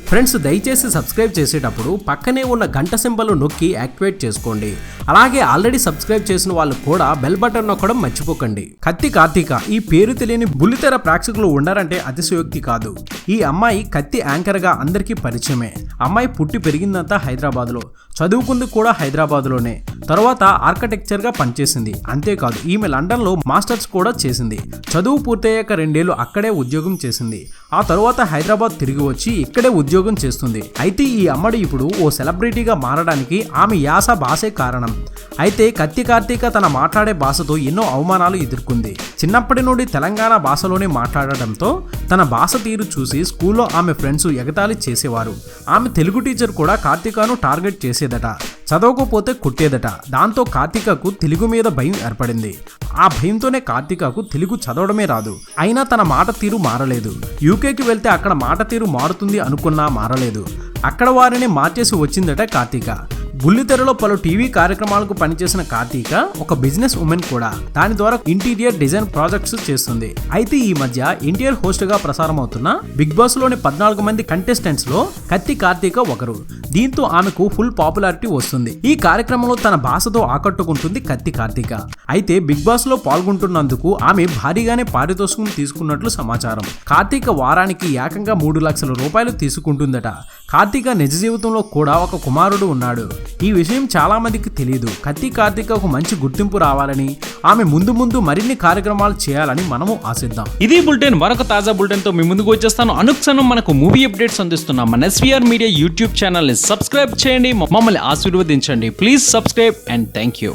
Friends దయచేసి subscribe చేసేటప్పుడు పక్కనే ఉన్న గంట సింబల్ నొక్కి యాక్టివేట్ చేసుకోండి. అలాగే ఆల్రెడీ సబ్స్క్రైబ్ చేసిన వాళ్ళు కూడా బెల్ బటన్ నొక్కడం మర్చిపోకండి. కత్తి కార్తీక ఈ పేరు తెలియని బుల్లితెర ప్రేక్షకులు ఉండారంటే అతిశయోక్తి కాదు. ఈ అమ్మాయి కత్తి యాంకర్ గా అందరికీ పరిచయమే. అమ్మాయి పుట్టి పెరిగిందంతా హైదరాబాద్ లో, చదువుకుంది కూడా హైదరాబాద్ లోనే. తర్వాత ఆర్కిటెక్చర్ గా పనిచేసింది. అంతేకాదు ఈమె లండన్ లో మాస్టర్స్ కూడా చేసింది. చదువు పూర్తయ్యాక 2 ఏళ్లు అక్కడే ఉద్యోగం చేసింది. ఆ తర్వాత హైదరాబాద్ తిరిగి వచ్చి ఇక్కడే ఉద్యోగం చేస్తుంది. అయితే ఈ అమ్మడు ఇప్పుడు ఓ సెలబ్రిటీగా మారడానికి ఆమె యాస భాషే కారణం. అయితే కత్తి కార్తీక తన మాట్లాడే భాషతో ఎన్నో అవమానాలు ఎదుర్కొంది. చిన్నప్పటి నుండి తెలంగాణ భాషలోనే మాట్లాడటంతో తన భాష తీరు చూసి స్కూల్లో ఆమె ఫ్రెండ్స్ ఎగతాళి చేసేవారు. ఆమె తెలుగు టీచర్ కూడా కార్తీకను టార్గెట్ చేసేదట, చదవకపోతే కొట్టేదట. దాంతో కార్తీకకు తెలుగు మీద భయం ఏర్పడింది. ఆ భయంతోనే కార్తీకకు తెలుగు చదవడమే రాదు. అయినా తన మాట తీరు మారలేదు. యూకేకి వెళ్తే అక్కడ మాట తీరు మారుతుంది అనుకున్నా మారలేదు. అక్కడ వారిని మార్చేసి వచ్చిందట కార్తీక. బుల్లితెరలో పలు టీవీ కార్యక్రమాలకు పనిచేసిన కార్తీక ఒక బిజినెస్ ఉమెన్ కూడా. దాని ద్వారా ఇంటీరియర్ డిజైన్ ప్రాజెక్ట్స్ చేస్తుంది. అయితే ఈ మధ్య ఇంటీరియర్ హోస్ట్ గా ప్రసారం అవుతున్న బిగ్ బాస్ లోని 14 మంది కంటెస్టెంట్స్ లో కత్తి కార్తీక ఒకరు. దీంతో ఆమెకు ఫుల్ పాపులారిటీ వస్తుంది. ఈ కార్యక్రమంలో తన భాషతో ఆకట్టుకుంటుంది కత్తి కార్తీక. అయితే బిగ్ బాస్ లో పాల్గొంటున్నందుకు ఆమె భారీగానే పారితోషికం తీసుకున్నట్లు సమాచారం. కార్తీక వారానికి ఏకంగా 3 లక్షల రూపాయలు తీసుకుంటుందట. కార్తీక నిజ జీవితంలో కూడా ఒక కుమారుడు ఉన్నాడు. ఈ విషయం చాలా మందికి తెలియదు. కత్తి కార్తీకకు మంచి గుర్తింపు రావాలని, ఆమె ముందు మరిన్ని కార్యక్రమాలు చేయాలని మనము ఆశిద్దాం. ఇది బులెటిన్. మరొక తాజా బులెటిన్ తో మీ ముందుకు వచ్చేస్తాను. అనుక్షణం మనకు మూవీ అప్డేట్స్ అందిస్తున్నాం మన ఎస్వీఆర్ మీడియా యూట్యూబ్ ఛానల్ ని సబ్స్క్రైబ్ చేయండి, మమ్మల్ని ఆశీర్వదించండి. Please subscribe and thank you.